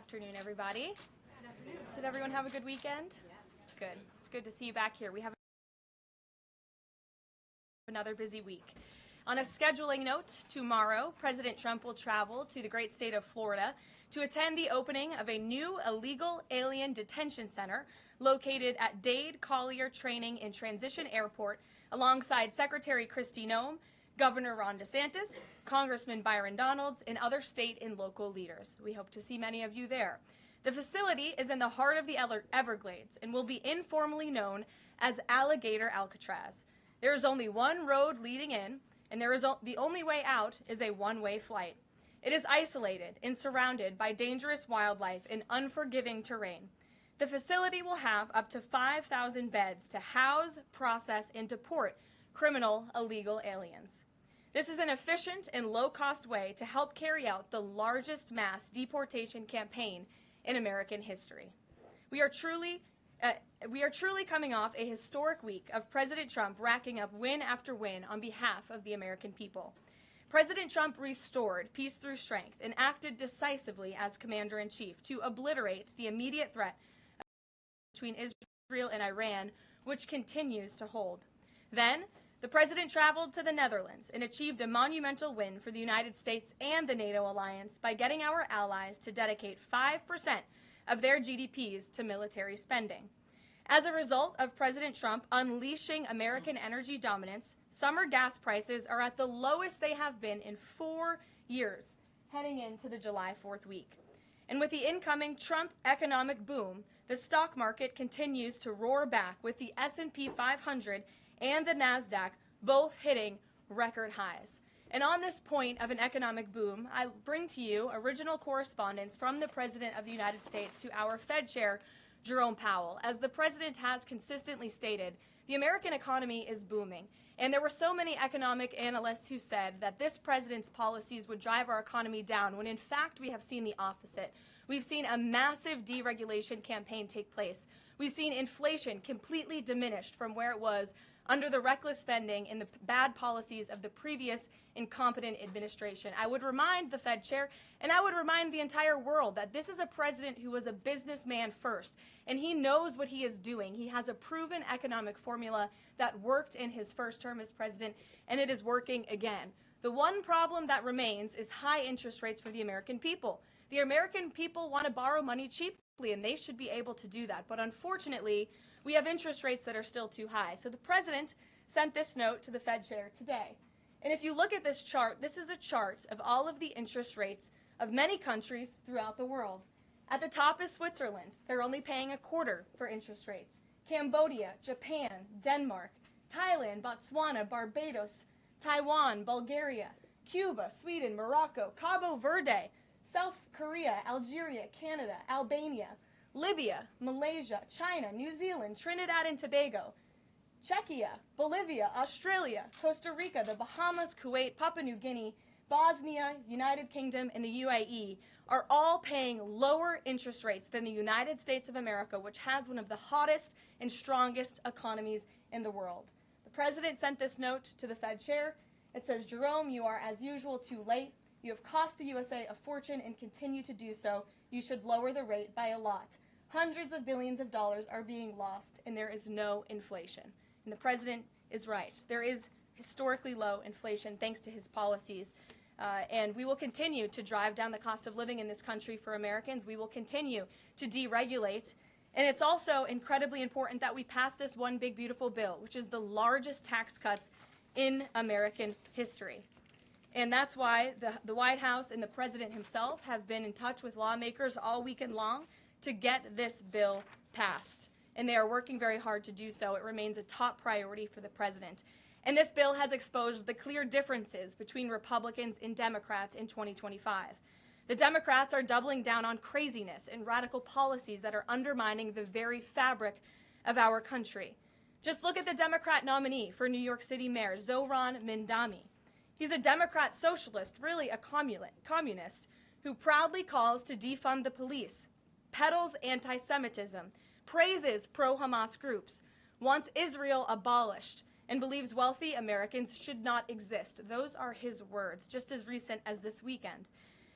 afternoon, everybody. Good afternoon. Did everyone have a good weekend? Yes. Good. It's good to see you back here. We have another busy week. On a scheduling note, tomorrow, President Trump will travel to the great state of Florida to attend the opening of a new illegal alien detention center located at Dade Collier Training and Transition Airport alongside Secretary Kristi Noem, Governor Ron DeSantis, Congressman Byron Donalds, and other state and local leaders. We hope to see many of you there. The facility is in the heart of the Everglades and will be informally known as Alligator Alcatraz. There is only one road leading in, and the only way out is a one-way flight. It is isolated and surrounded by dangerous wildlife and unforgiving terrain. The facility will have up to 5,000 beds to house, process, and deport criminal illegal aliens. This is an efficient and low-cost way to help carry out the largest mass deportation campaign in American history. We are truly coming off a historic week of President Trump racking up win after win on behalf of the American people. President Trump restored peace through strength and acted decisively as commander-in-chief to obliterate the immediate threat between Israel and Iran, which continues to hold. Then, the president traveled to the Netherlands and achieved a monumental win for the United States and the NATO alliance by getting our allies to dedicate 5% of their GDPs to military spending. As a result of President Trump unleashing American energy dominance, summer gas prices are at the lowest they have been in 4 years, heading into the July 4th week. And with the incoming Trump economic boom, the stock market continues to roar back, with the S&P 500 and the NASDAQ both hitting record highs. And on this point of an economic boom, I bring to you original correspondence from the President of the United States to our Fed Chair, Jerome Powell. As the President has consistently stated, the American economy is booming. And there were so many economic analysts who said that this president's policies would drive our economy down, when in fact we have seen the opposite. We've seen a massive deregulation campaign take place. We've seen inflation completely diminished from where it was under the reckless spending and the bad policies of the previous incompetent administration. I would remind the Fed Chair, and I would remind the entire world, that this is a president who was a businessman first, and he knows what he is doing. He has a proven economic formula that worked in his first term as president, and it is working again. The one problem that remains is high interest rates for the American people. The American people want to borrow money cheaply, and they should be able to do that. But unfortunately, we have interest rates that are still too high. So the president sent this note to the Fed Chair today. And if you look at this chart, this is a chart of all of the interest rates of many countries throughout the world. At the top is Switzerland. They're only paying 1/4 for interest rates. Cambodia, Japan, Denmark, Thailand, Botswana, Barbados, Taiwan, Bulgaria, Cuba, Sweden, Morocco, Cabo Verde, South Korea, Algeria, Canada, Albania, Libya, Malaysia, China, New Zealand, Trinidad and Tobago, Czechia, Bolivia, Australia, Costa Rica, the Bahamas, Kuwait, Papua New Guinea, Bosnia, United Kingdom, and the UAE are all paying lower interest rates than the United States of America, which has one of the hottest and strongest economies in the world. The president sent this note to the Fed Chair. It says, "Jerome, you are as usual too late. You have cost the USA a fortune and continue to do so. You should lower the rate by a lot. Hundreds of billions of dollars are being lost, and there is no inflation." And the president is right. There is historically low inflation thanks to his policies. And we will continue to drive down the cost of living in this country for Americans. We will continue to deregulate. And it's also incredibly important that we pass this one big, beautiful bill, which is the largest tax cuts in American history. And that's why the White House and the president himself have been in touch with lawmakers all weekend long to get this bill passed. And they are working very hard to do so. It remains a top priority for the president. And this bill has exposed the clear differences between Republicans and Democrats in 2025. The Democrats are doubling down on craziness and radical policies that are undermining the very fabric of our country. Just look at the Democrat nominee for New York City Mayor, Zohran Mamdani. He's a Democrat socialist, really a communist, who proudly calls to defund the police, peddles anti-Semitism, praises pro-Hamas groups, wants Israel abolished, and believes wealthy Americans should not exist. Those are his words, just as recent as this weekend.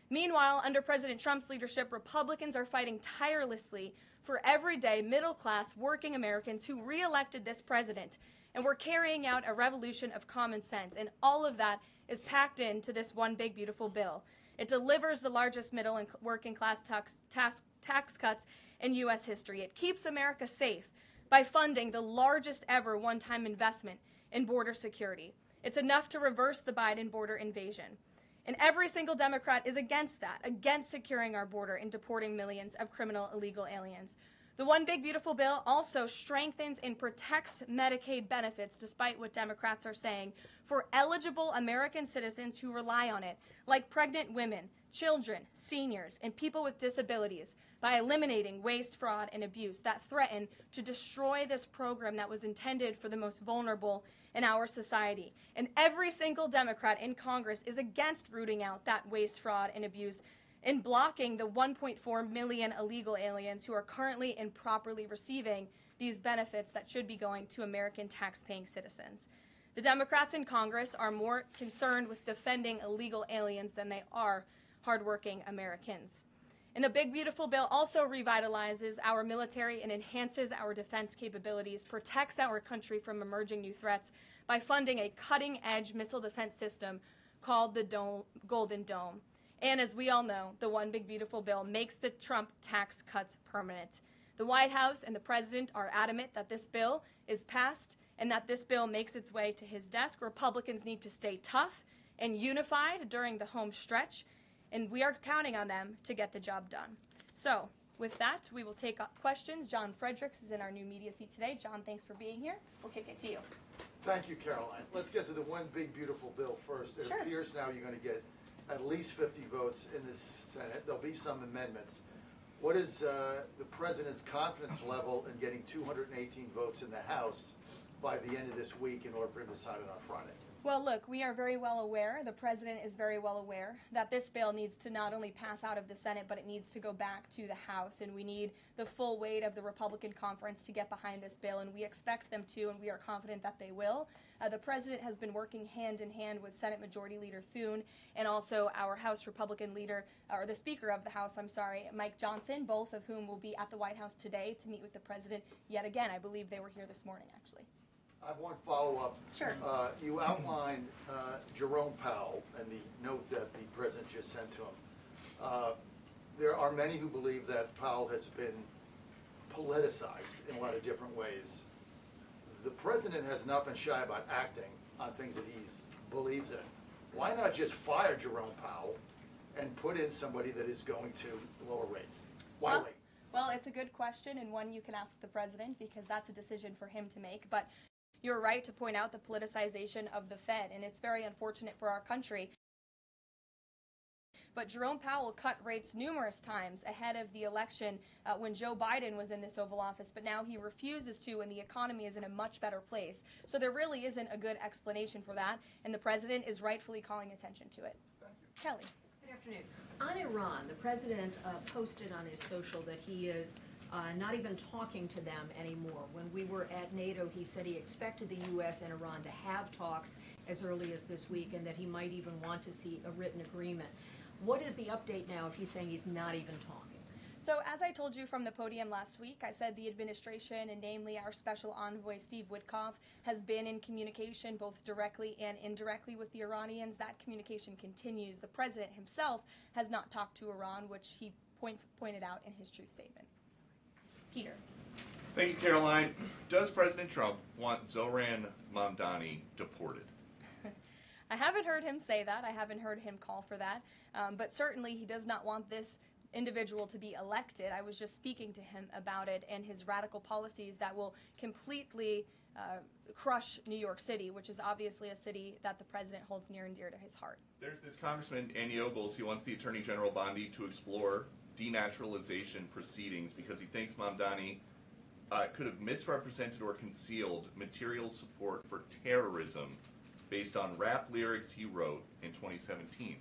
Meanwhile, under President Trump's leadership, Republicans are fighting tirelessly for everyday middle-class working Americans who re-elected this president. And we're carrying out a revolution of common sense. And all of that is packed into this one big, beautiful bill. It delivers the largest middle and working class tax cuts in U.S. history. It keeps America safe by funding the largest ever one-time investment in border security. It's enough to reverse the Biden border invasion. And every single Democrat is against that, against securing our border and deporting millions of criminal illegal aliens. The one big beautiful bill also strengthens and protects Medicaid benefits, despite what Democrats are saying, for eligible American citizens who rely on it, like pregnant women, children, seniors, and people with disabilities, by eliminating waste, fraud, and abuse that threaten to destroy this program that was intended for the most vulnerable in our society. And every single Democrat in Congress is against rooting out that waste, fraud, and abuse and blocking the 1.4 million illegal aliens who are currently improperly receiving these benefits that should be going to American tax-paying citizens. The Democrats in Congress are more concerned with defending illegal aliens than they are hardworking Americans. And the big beautiful bill also revitalizes our military and enhances our defense capabilities, protects our country from emerging new threats by funding a cutting-edge missile defense system called the Golden Dome. And as we all know, the one big beautiful bill makes the Trump tax cuts permanent. The White House and the president are adamant that this bill is passed and that this bill makes its way to his desk. Republicans need to stay tough and unified during the home stretch, and we are counting on them to get the job done. So with that, we will take up questions. John Fredericks is in our new media seat today. John, thanks for being here. We'll kick it to you. Thank you, Karoline. Let's get to the one big beautiful bill first. It appears now you're going to get at least 50 votes in the Senate. There'll be some amendments. What is the president's confidence level in getting 218 votes in the House by the end of this week in order for him to sign it on Friday? Well, look, we are very well aware, the president is very well aware, that this bill needs to not only pass out of the Senate, but it needs to go back to the House, and we need the full weight of the Republican conference to get behind this bill, and we expect them to, and we are confident that they will. The president has been working hand in hand with Senate Majority Leader Thune and also our House Republican leader, or the Speaker of the House, Mike Johnson, both of whom will be at the White House today to meet with the president yet again. I believe they were here this morning, actually. I have one follow-up. Sure. You outlined Jerome Powell and the note that the president just sent to him. There are many who believe that Powell has been politicized in a lot of different ways. The president has not been shy about acting on things that he believes in. Why not just fire Jerome Powell and put in somebody that is going to lower rates? Why wait? Well, it's a good question, and one you can ask the president, because that's a decision for him to make. But you're right to point out the politicization of the Fed, and it's very unfortunate for our country. But Jerome Powell cut rates numerous times ahead of the election when Joe Biden was in this Oval Office, but now he refuses to, and the economy is in a much better place. So there really isn't a good explanation for that, and the president is rightfully calling attention to it. Thank you. Kelly. Good afternoon. On Iran, the president posted on his social that he is not even talking to them anymore. When we were at NATO, he said he expected the U.S. and Iran to have talks as early as this week, and that he might even want to see a written agreement. What is the update now if he's saying he's not even talking? So as I told you from the podium last week, I said the administration, and namely our special envoy Steve Witkoff, has been in communication both directly and indirectly with the Iranians. That communication continues. The president himself has not talked to Iran, which he pointed out in his truth statement. Peter. Thank you, Caroline. Does President Trump want Zohran Mamdani deported? I haven't heard him say that. I haven't heard him call for that. But certainly he does not want this individual to be elected. I was just speaking to him about it and his radical policies that will completely crush New York City, which is obviously a city that the president holds near and dear to his heart. There's this Congressman Andy Ogles. He wants the Attorney General Bondi to explore denaturalization proceedings because he thinks Mamdani could have misrepresented or concealed material support for terrorism based on rap lyrics he wrote in 2017.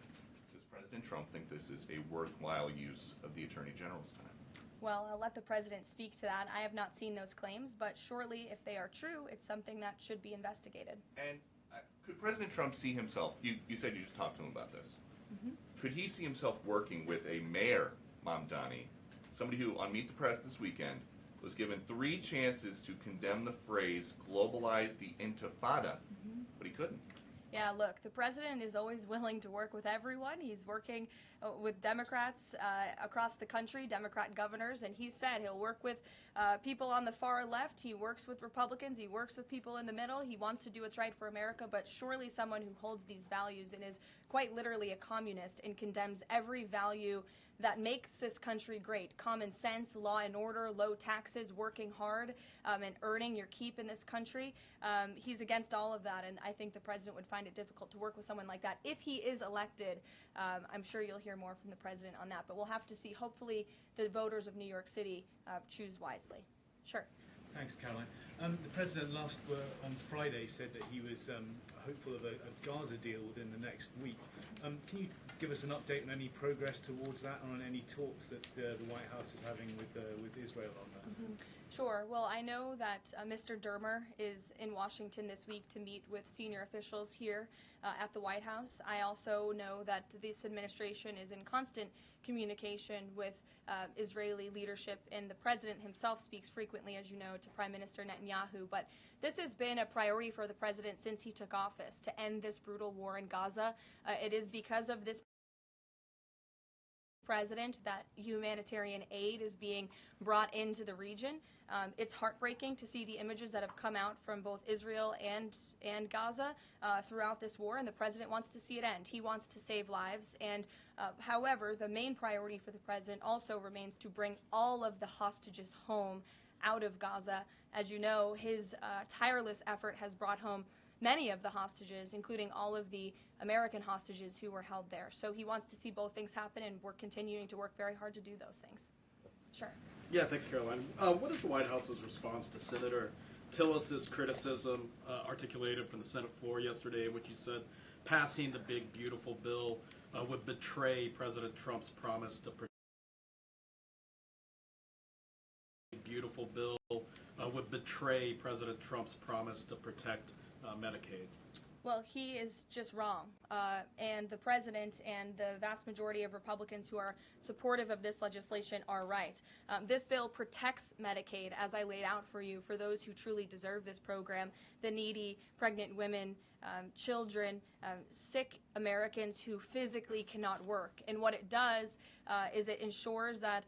Does President Trump think this is a worthwhile use of the Attorney General's time? Well, I'll let the president speak to that. I have not seen those claims, but surely if they are true, it's something that should be investigated. And could President Trump see himself, you said you just talked to him about this, Could he see himself working with a mayor, Mamdani, somebody who, on Meet the Press this weekend, was given 3 chances to condemn the phrase globalize the intifada, but he couldn't? Yeah, look, the president is always willing to work with everyone. He's working with Democrats across the country, Democrat governors, and he said he'll work with people on the far left. He works with Republicans. He works with people in the middle. He wants to do what's right for America, but surely someone who holds these values and is quite literally a communist and condemns every value that makes this country great. Common sense, law and order, low taxes, working hard, and earning your keep in this country. He's against all of that, and I think the president would find it difficult to work with someone like that. If he is elected, I'm sure you'll hear more from the president on that, but we'll have to see. Hopefully the voters of New York City choose wisely. Sure. Thanks, Caroline. The president on Friday said that he was hopeful of a Gaza deal within the next week. Can you give us an update on any progress towards that, and on any talks that the White House is having with Israel on that? Sure. Well, I know that Mr. Dermer is in Washington this week to meet with senior officials here at the White House. I also know that this administration is in constant communication with Israeli leadership, and the president himself speaks frequently, as you know, to Prime Minister Netanyahu. But this has been a priority for the president since he took office, to end this brutal war in Gaza. It is because of this president that humanitarian aid is being brought into the region. It's heartbreaking to see the images that have come out from both Israel and Gaza throughout this war, and the president wants to see it end. He wants to save lives, and however, the main priority for the president also remains to bring all of the hostages home out of Gaza. As you know, his tireless effort has brought home many of the hostages, including all of the American hostages who were held there. So he wants to see both things happen, and we're continuing to work very hard to do those things. Sure. Yeah, thanks, Caroline. What is the White House's response to Senator Tillis's criticism articulated from the Senate floor yesterday, in which he said passing the big, beautiful bill would betray President Trump's promise to protect Medicaid? Well, he is just wrong. And the president and the vast majority of Republicans who are supportive of this legislation are right. This bill protects Medicaid, as I laid out for you, for those who truly deserve this program, the needy, pregnant women, children, sick Americans who physically cannot work. And what it does is it ensures that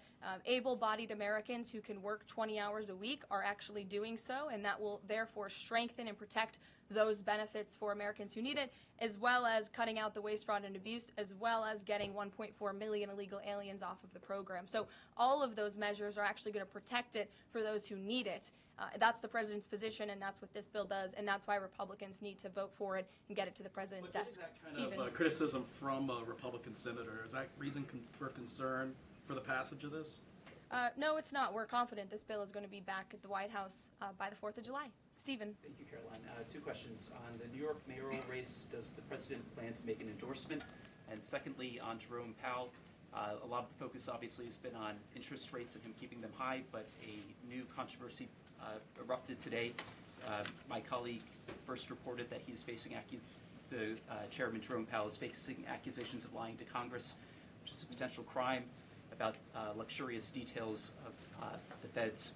able-bodied Americans who can work 20 hours a week are actually doing so, and that will therefore strengthen and protect those benefits for Americans who need it, as well as cutting out the waste, fraud, and abuse, as well as getting 1.4 million illegal aliens off of the program. So all of those measures are actually going to protect it for those who need it. That's the president's position, and that's what this bill does, and that's why Republicans need to vote for it and get it to the president's desk. That kind of criticism from a Republican senator, is that reason for concern for the passage of this? No, it's not. We're confident this bill is going to be back at the White House by the 4th of July. Stephen. Thank you, Caroline. 2 questions. On the New York mayoral race, does the president plan to make an endorsement? And secondly, on Jerome Powell, a lot of the focus obviously has been on interest rates and him keeping them high, but a new controversy erupted today. My colleague first reported that he's facing Chairman Jerome Powell is facing accusations of lying to Congress, which is a potential crime, about luxurious details of the Fed's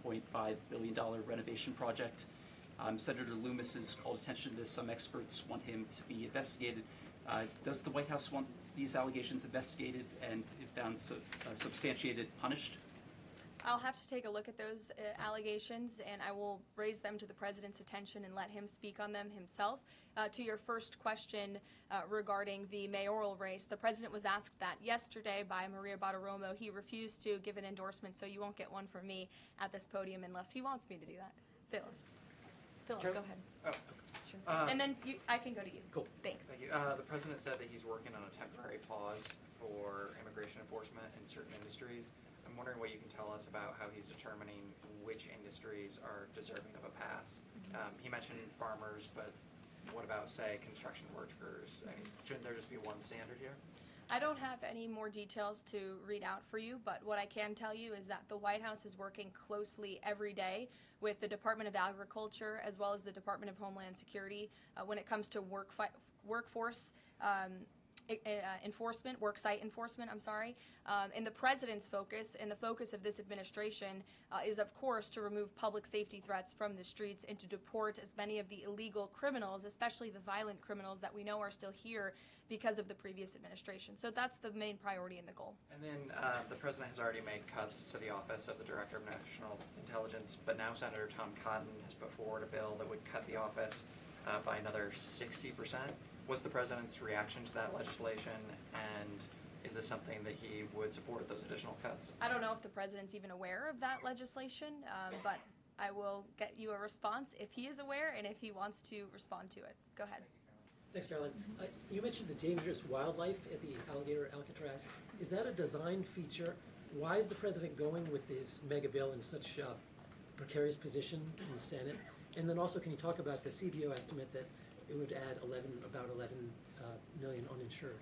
$2.5 billion renovation project. Senator Loomis has called attention to this. Some experts want him to be investigated. Does the White House want these allegations investigated and, if found substantiated, punished? I'll have to take a look at those allegations, and I will raise them to the president's attention and let him speak on them himself. To your first question regarding the mayoral race, the president was asked that yesterday by Maria Bartiromo. He refused to give an endorsement, so you won't get one from me at this podium unless he wants me to do that. Philip, go ahead. Oh, sure. And then I can go to you. Cool. Thanks. Thank you. The president said that he's working on a temporary pause for immigration enforcement in certain industries. I'm wondering what you can tell us about how he's determining which industries are deserving of a pass. He mentioned farmers, but what about, say, construction workers? I mean, shouldn't there just be one standard here? I don't have any more details to read out for you, but what I can tell you is that the White House is working closely every day with the Department of Agriculture as well as the Department of Homeland Security when it comes to workforce enforcement, work site enforcement, I'm sorry. And the president's focus and the focus of this administration is, of course, to remove public safety threats from the streets and to deport as many of the illegal criminals, especially the violent criminals that we know are still here because of the previous administration. So that's the main priority and the goal. And then the president has already made cuts to the office of the Director of National Intelligence, but now Senator Tom Cotton has put forward a bill that would cut the office by another 60%. What's the president's reaction to that legislation, and is this something that he would support, those additional cuts? I don't know if the president's even aware of that legislation, but I will get you a response if he is aware and if he wants to respond to it. Go ahead. Thanks, Caroline. You mentioned the dangerous wildlife at the Alligator Alcatraz. Is that a design feature? Why is the president going with this mega bill in such a precarious position in the Senate? And then also, can you talk about the CBO estimate that it would add about 11 million uninsured?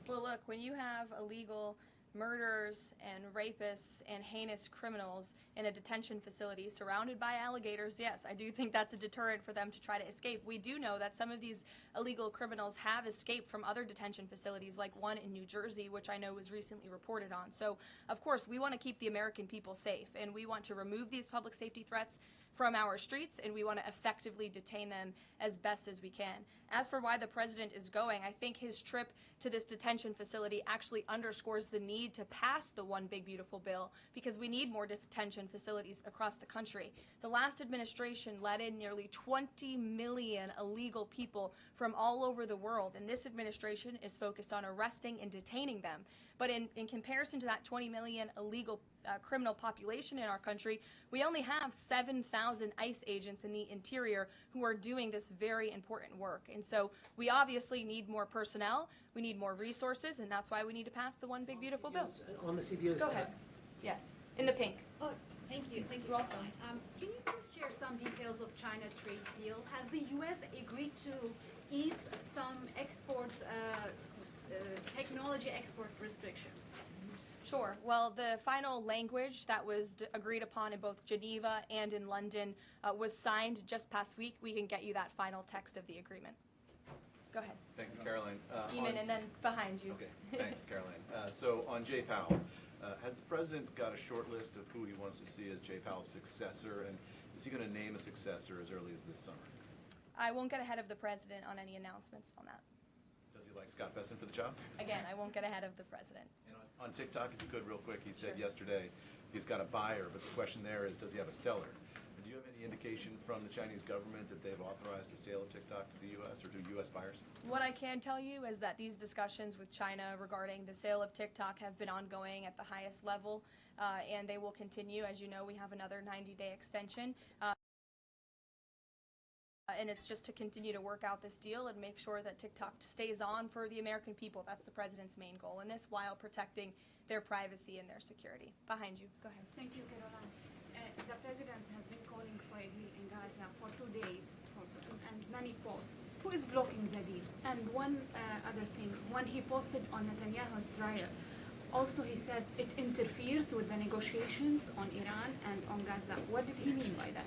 Well, look, when you have illegal murderers and rapists and heinous criminals in a detention facility surrounded by alligators, yes, I do think that's a deterrent for them to try to escape. We do know that some of these illegal criminals have escaped from other detention facilities, like one in New Jersey, which I know was recently reported on. So, of course, we want to keep the American people safe, and we want to remove these public safety threats from our streets, and we want to effectively detain them as best as we can. As for why the president is going, I think his trip to this detention facility actually underscores the need to pass the One Big Beautiful Bill, because we need more detention facilities across the country. The last administration let in nearly 20 million illegal people from all over the world, and this administration is focused on arresting and detaining them. But in comparison to that 20 million illegal criminal population in our country, we only have 7,000 ICE agents in the interior who are doing this very important work. And so we obviously need more personnel, we need more resources, and that's why we need to pass the One Big Beautiful Bill. On the CBO's Go ahead. Yes, in the pink. Oh, thank you. Thank you. You're welcome. Can you please share some details of China trade deal? Has the U.S. agreed to ease some export, technology export restrictions? Sure. Well, the final language that was agreed upon in both Geneva and in London was signed just past week. We can get you that final text of the agreement. Go ahead. Thank you, Caroline. Eamon, and then behind you. Okay, thanks, Caroline. So on Jay Powell, has the president got a short list of who he wants to see as Jay Powell's successor, and is he going to name a successor as early as this summer? I won't get ahead of the president on any announcements on that. Does he like Scott Besson for the job? Again, I won't get ahead of the president. And on TikTok, if you could, real quick, he said yesterday he's got a buyer, but the question there is, does he have a seller? And do you have any indication from the Chinese government that they've authorized a sale of TikTok to the U.S. or to U.S. buyers? What I can tell you is that these discussions with China regarding the sale of TikTok have been ongoing at the highest level, and they will continue. As you know, we have another 90-day extension. And it's just to continue to work out this deal and make sure that TikTok stays on for the American people. That's the president's main goal in this, while protecting their privacy and their security. Behind you. Go ahead. Thank you, Caroline. The president has been calling for a deal in Gaza for 2 days, and many posts. Who is blocking the deal? And one other thing, when he posted on Netanyahu's trial, also he said it interferes with the negotiations on Iran and on Gaza. What did he mean by that?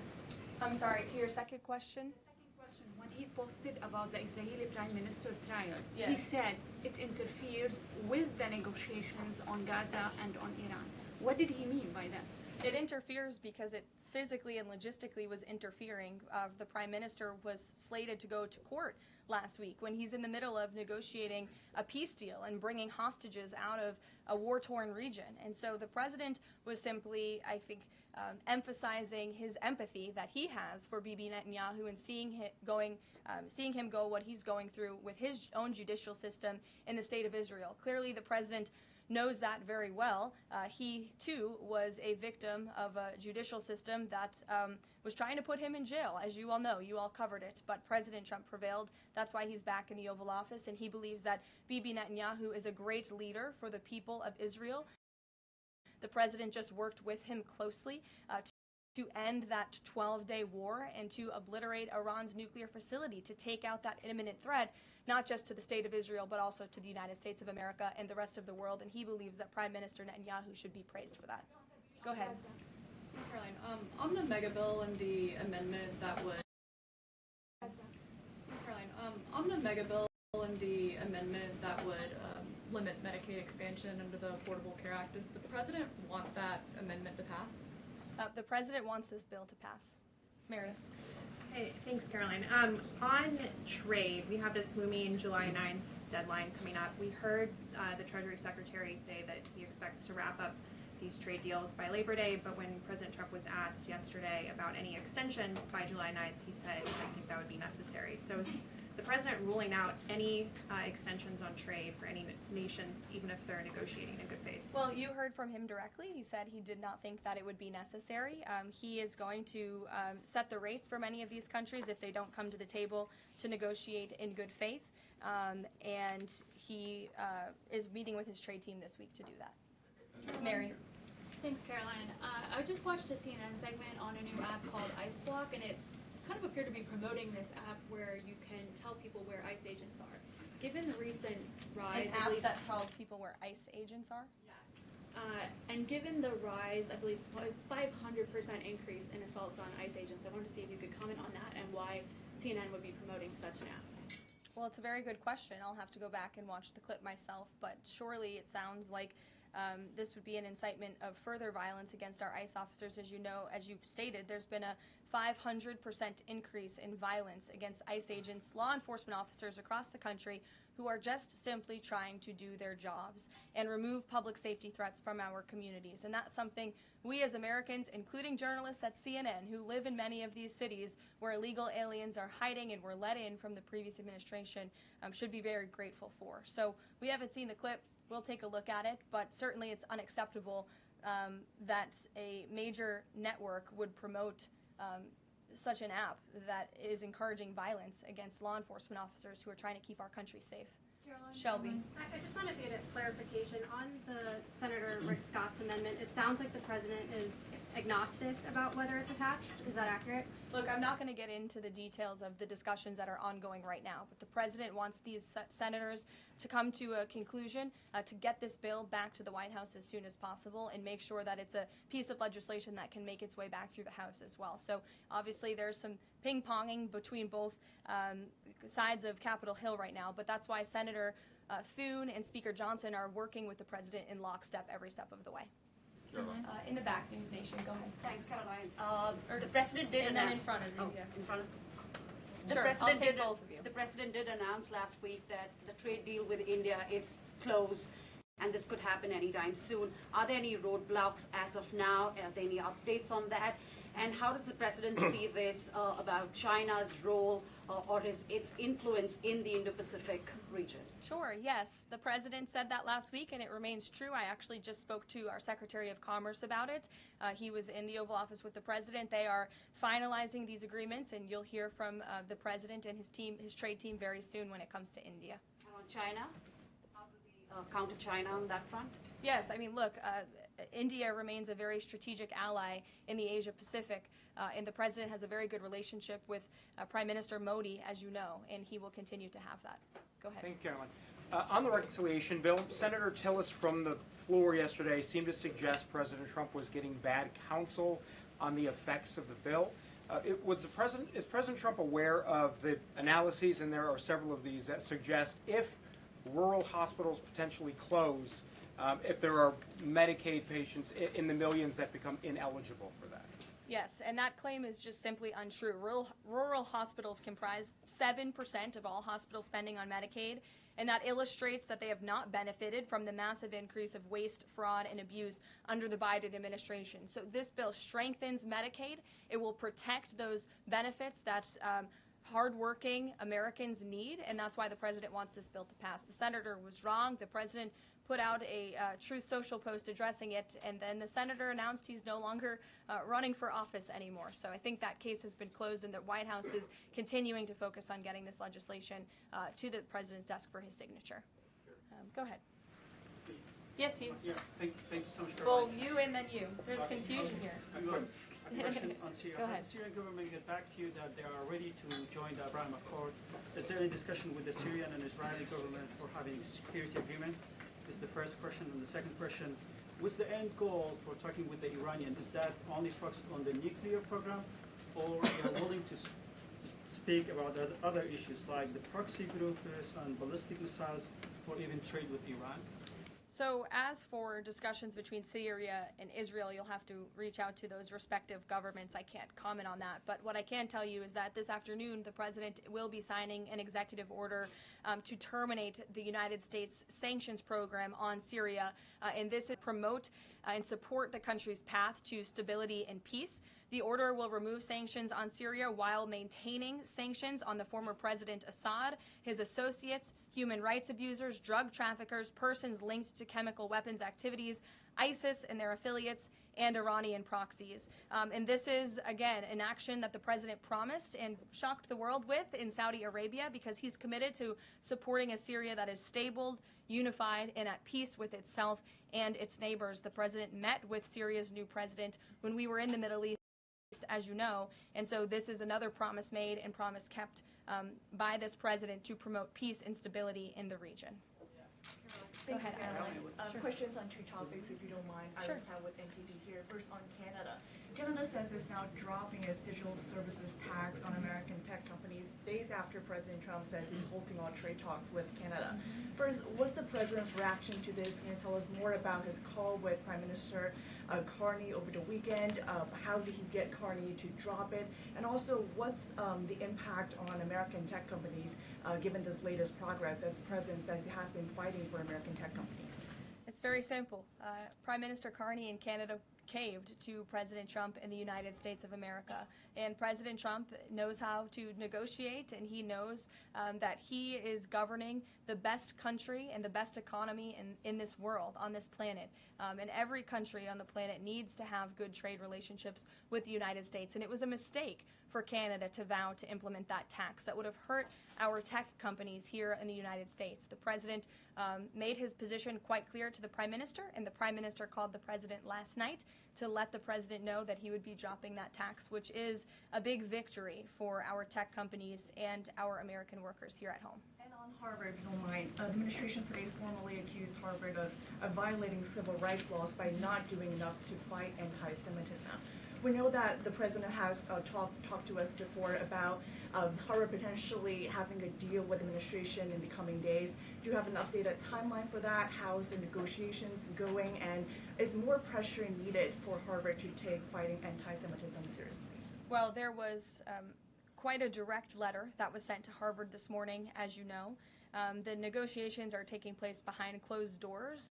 I'm sorry, to your second question? When he posted about the Israeli Prime Minister trial, Yes. he said it interferes with the negotiations on Gaza and on Iran. What did he mean by that? It interferes because it physically and logistically was interfering. The Prime Minister was slated to go to court last week when he's in the middle of negotiating a peace deal and bringing hostages out of a war-torn region. And so the president was simply, I think, emphasizing his empathy that he has for Bibi Netanyahu and seeing him go what he's going through with his own judicial system in the state of Israel. Clearly, the president knows that very well. He, too, was a victim of a judicial system that was trying to put him in jail, as you all know. You all covered it. But President Trump prevailed. That's why he's back in the Oval Office, and he believes that Bibi Netanyahu is a great leader for the people of Israel. The president just worked with him closely to end that 12-day war and to obliterate Iran's nuclear facility, to take out that imminent threat, not just to the state of Israel, but also to the United States of America and the rest of the world. And he believes that Prime Minister Netanyahu should be praised for that. Go ahead. Ms. Caroline, on the mega bill and the amendment that was... Ms. Caroline, on the mega bill and the amendment that would limit Medicaid expansion under the Affordable Care Act. Does the president want that amendment to pass? The president wants this bill to pass. Meredith. Hey, thanks, Caroline. On trade, we have this looming July 9th deadline coming up. We heard the Treasury Secretary say that he expects to wrap up these trade deals by Labor Day, but when President Trump was asked yesterday about any extensions by July 9th, he said, I think that would be necessary. So is the president ruling out any extensions on trade for any nations, even if they're negotiating in good faith? Well, you heard from him directly. He said he did not think that it would be necessary. He is going to set the rates for many of these countries if they don't come to the table to negotiate in good faith. And he is meeting with his trade team this week to do that. Mary. Thanks, Caroline. I just watched a CNN segment on a new app called Ice Block, and it kind of appeared to be promoting this app where you can tell people where ICE agents are. Given the recent rise, An app that tells people where ICE agents are? Yes. And given the rise, I believe 500% increase in assaults on ICE agents, I wanted to see if you could comment on that and why CNN would be promoting such an app. Well, it's a very good question. I'll have to go back and watch the clip myself, but surely it sounds like this would be an incitement of further violence against our ICE officers. As you know, as you stated, there's been a 500% increase in violence against ICE agents, law enforcement officers across the country who are just simply trying to do their jobs and remove public safety threats from our communities. And that's something we as Americans, including journalists at CNN who live in many of these cities where illegal aliens are hiding and were let in from the previous administration, should be very grateful for. So we haven't seen the clip. We'll take a look at it, but certainly it's unacceptable that a major network would promote such an app that is encouraging violence against law enforcement officers who are trying to keep our country safe. Caroline, Shelby. I just wanted to get a clarification on the Senator Rick Scott's amendment. It sounds like the president is agnostic about whether it's attached. Is that accurate? Look, I'm not going to get into the details of the discussions that are ongoing right now, but the president wants these senators to come to a conclusion, to get this bill back to the White House as soon as possible and make sure that it's a piece of legislation that can make its way back through the House as well. So obviously there's some ping-ponging between both sides of Capitol Hill right now, but that's why Senator Thune and Speaker Johnson are working with the president in lockstep every step of the way. In the back, News Nation, go ahead. Thanks, Caroline. The president did and then announce. in front of you, yes. In front of. Sure, I'll take both of you. The president did announce last week that the trade deal with India is closed, and this could happen anytime soon. Are there any roadblocks as of now? Are there any updates on that? And how does the president see this about China's role or its influence in the Indo-Pacific region? Sure, yes. The president said that last week, and it remains true. I actually just spoke to our Secretary of Commerce about it. He was in the Oval Office with the president. They are finalizing these agreements, and you'll hear from the president and his team, his trade team, very soon when it comes to India. And on China, how do we counter China on that front? Yes, I mean, look, India remains a very strategic ally in the Asia Pacific, and the president has a very good relationship with Prime Minister Modi, as you know, and he will continue to have that. Go ahead. Thank you, Caroline. On the reconciliation bill, Senator Tillis from the floor yesterday seemed to suggest President Trump was getting bad counsel on the effects of the bill. Is President Trump aware of the analyses, and there are several of these, that suggest if rural hospitals potentially close, if there are Medicaid patients in the millions that become ineligible for that? Yes, and that claim is just simply untrue. Rural hospitals comprise 7% of all hospital spending on Medicaid, and that illustrates that they have not benefited from the massive increase of waste, fraud, and abuse under the Biden administration. So this bill strengthens Medicaid. It will protect those benefits that hardworking Americans need, and that's why the president wants this bill to pass. The senator was wrong. The president put out a Truth Social post addressing it, and then the senator announced he's no longer running for office anymore. So I think that case has been closed, and the White House is continuing to focus on getting this legislation to the president's desk for his signature. Go ahead. Yes, you. Yeah, thank you so much, Well, Caroline. you and then you. There's confusion here. A question on Syria. Go ahead. Has the Syrian government get back to you that they are ready to join the Abraham Accord? Is there any discussion with the Syrian and Israeli government for having a security agreement? Is the first question. And the second question, what's the end goal for talking with the Iranian? Is that only focused on the nuclear program, or they are willing to speak about the other issues like the proxy groups on ballistic missiles or even trade with Iran? So as for discussions between Syria and Israel, you'll have to reach out to those respective governments. I can't comment on that. But what I can tell you is that this afternoon, the president will be signing an executive order to terminate the United States sanctions program on Syria. And this is promote and support the country's path to stability and peace. The order will remove sanctions on Syria while maintaining sanctions on the former President Assad, his associates, human rights abusers, drug traffickers, persons linked to chemical weapons activities, ISIS and their affiliates, and Iranian proxies. And this is, again, an action that the president promised and shocked the world with in Saudi Arabia because he's committed to supporting a Syria that is stable, unified, and at peace with itself and its neighbors. The president met with Syria's new president when we were in the Middle East, as you know, and so this is another promise made and promise kept by this president to promote peace and stability in the region. Go ahead, Alice. Questions on two topics, if you don't mind. Sure. Alice with NTD here. First on Canada. Canada says it's now dropping its digital services tax on American tech companies days after President Trump says he's halting all trade talks with Canada. First, what's the president's reaction to this? Can you tell us more about his call with Prime Minister Carney over the weekend? How did he get Carney to drop it? And also, what's the impact on American tech companies given this latest progress as the president says he has been fighting for American tech companies? It's very simple. Prime Minister Carney in Canada caved to President Trump in the United States of America. And President Trump knows how to negotiate, and he knows that he is governing the best country and the best economy in this world, on this planet. And every country on the planet needs to have good trade relationships with the United States. And it was a mistake for Canada to vow to implement that tax that would have hurt our tech companies here in the United States. The president made his position quite clear to the Prime Minister, and the Prime Minister called the president last night to let the president know that he would be dropping that tax, which is a big victory for our tech companies and our American workers here at home. And on Harvard, if you don't mind, the administration today formally accused Harvard of violating civil rights laws by not doing enough to fight anti-Semitism. We know that the president has talked to us before about Harvard potentially having a deal with the administration in the coming days. Do you have an updated timeline for that? How is the negotiations going? And is more pressure needed for Harvard to take fighting anti-Semitism seriously? Well, there was quite a direct letter that was sent to Harvard this morning, as you know. The negotiations are taking place behind closed doors,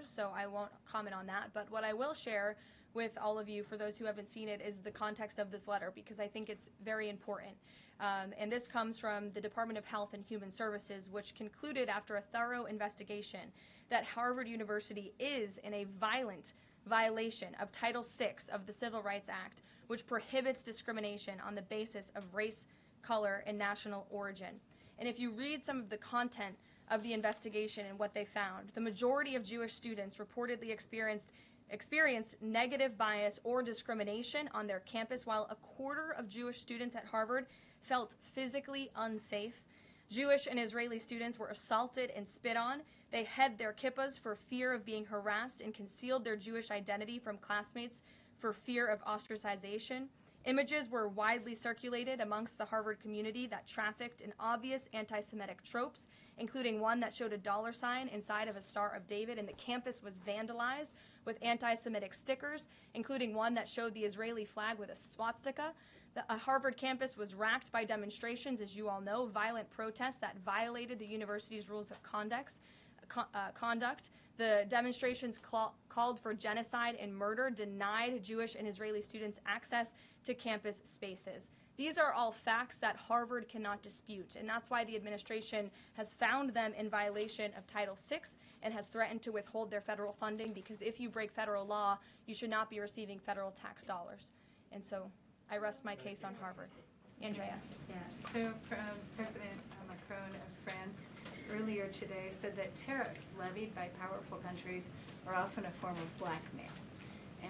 so I won't comment on that. But what I will share with all of you, for those who haven't seen it, is the context of this letter, because I think it's very important. And this comes from the Department of Health and Human Services, which concluded after a thorough investigation that Harvard University is in a violent violation of Title VI of the Civil Rights Act, which prohibits discrimination on the basis of race, color, and national origin. And if you read some of the content of the investigation and what they found, the majority of Jewish students reportedly experienced negative bias or discrimination on their campus, while a quarter of Jewish students at Harvard felt physically unsafe. Jewish and Israeli students were assaulted and spit on. They hid their kippahs for fear of being harassed and concealed their Jewish identity from classmates for fear of ostracization. Images were widely circulated amongst the Harvard community that trafficked in obvious anti-Semitic tropes, including one that showed a $sign inside of a Star of David, and the campus was vandalized with anti-Semitic stickers, including one that showed the Israeli flag with a swastika. The Harvard campus was racked by demonstrations, as you all know, violent protests that violated the university's rules of conduct. The demonstrations called for genocide and murder, denied Jewish and Israeli students access to campus spaces. These are all facts that Harvard cannot dispute, and that's why the administration has found them in violation of Title VI and has threatened to withhold their federal funding, because if you break federal law, you should not be receiving federal tax dollars. And so I rest my case on Harvard. Andrea. Yeah, so President Macron of France earlier today said that tariffs levied by powerful countries are often a form of blackmail,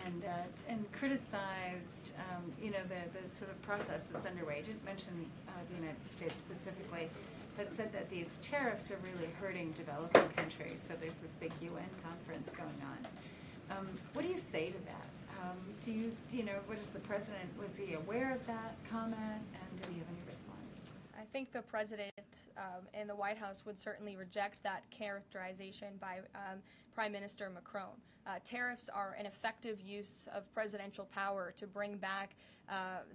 and criticized the sort of process that's underway. Didn't mention the United States specifically, but said that these tariffs are really hurting developing countries. So there's this big UN conference going on. What do you say to that? What is the president, was he aware of that comment, and did he have any response? I think the president and the White House would certainly reject that characterization by Prime Minister Macron. Tariffs are an effective use of presidential power to bring back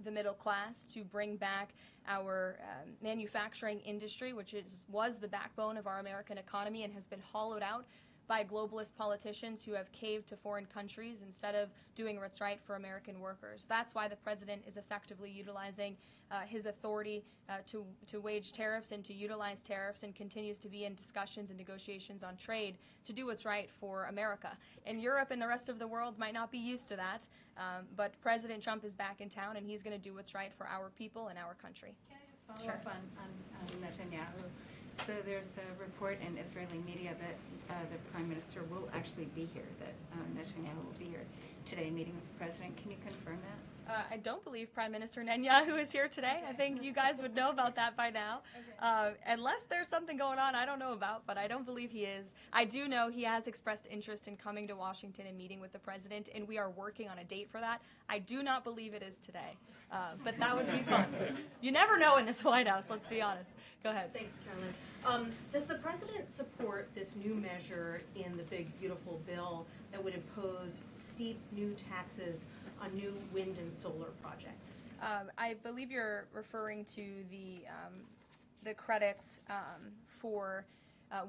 the middle class, to bring back our manufacturing industry, which was the backbone of our American economy and has been hollowed out by globalist politicians who have caved to foreign countries instead of doing what's right for American workers. That's why the president is effectively utilizing his authority to wage tariffs and to utilize tariffs, and continues to be in discussions and negotiations on trade to do what's right for America. And Europe and the rest of the world might not be used to that, but President Trump is back in town, and he's going to do what's right for our people and our country. Can I just follow up on Netanyahu? So there's a report in Israeli media that the Prime Minister will actually be here, that Netanyahu will be here today meeting with the President. Can you confirm that? I don't believe Prime Minister Netanyahu is here today. I think you guys would know about that by now. Unless there's something going on I don't know about, but I don't believe he is. I do know he has expressed interest in coming to Washington and meeting with the President, and we are working on a date for that. I do not believe it is today, but that would be fun. You never know in this White House, let's be honest. Go ahead. Thanks, Karoline. Does the President support this new measure in the big, beautiful bill that would impose steep new taxes on new wind and solar projects? I believe you're referring to the credits for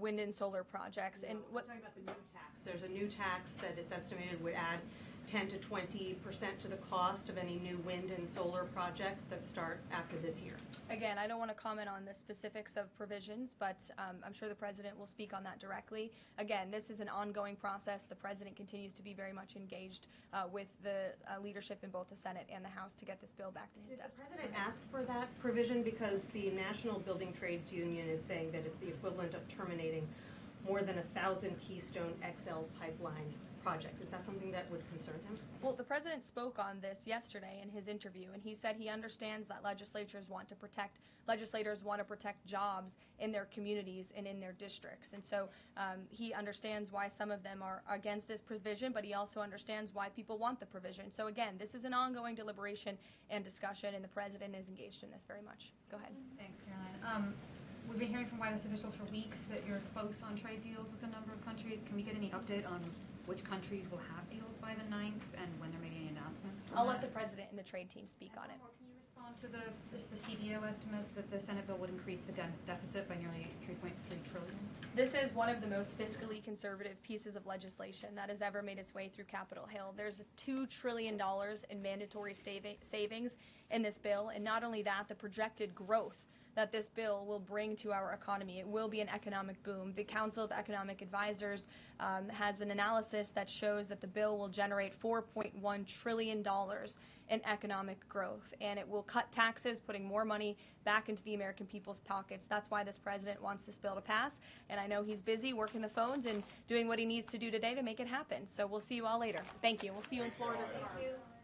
wind and solar projects. No, and I'm talking about the new tax. There's a new tax that it's estimated would add 10 to 20% to the cost of any new wind and solar projects that start after this year. Again, I don't want to comment on the specifics of provisions, but I'm sure the President will speak on that directly. Again, this is an ongoing process. The President continues to be very much engaged with the leadership in both the Senate and the House to get this bill back to his desk. Did the President ask for that provision? Because the National Building Trades Union is saying that it's the equivalent of terminating more than 1,000 Keystone XL pipeline projects. Is that something that would concern him? Well, the President spoke on this yesterday in his interview, and he said he understands that legislators want to protect jobs in their communities and in their districts. And so he understands why some of them are against this provision, but he also understands why people want the provision. So again, this is an ongoing deliberation and discussion, and the President is engaged in this very much. Go ahead. Thanks, Caroline. We've been hearing from White House officials for weeks that you're close on trade deals with a number of countries. Can we get any update on which countries will have deals by the 9th and when there may be any announcements? I'll let the President and the trade team speak on it. Can you respond to the CBO estimate that the Senate bill would increase the deficit by nearly $3.3 trillion? This is one of the most fiscally conservative pieces of legislation that has ever made its way through Capitol Hill. There's $2 trillion in mandatory savings in this bill, and not only that, the projected growth that this bill will bring to our economy. It will be an economic boom. The Council of Economic Advisors has an analysis that shows that the bill will generate $4.1 trillion in economic growth, and it will cut taxes, putting more money back into the American people's pockets. That's why this president wants this bill to pass, and I know he's busy working the phones and doing what he needs to do today to make it happen. So we'll see you all later. Thank you. We'll see you in Florida tomorrow. Thank you.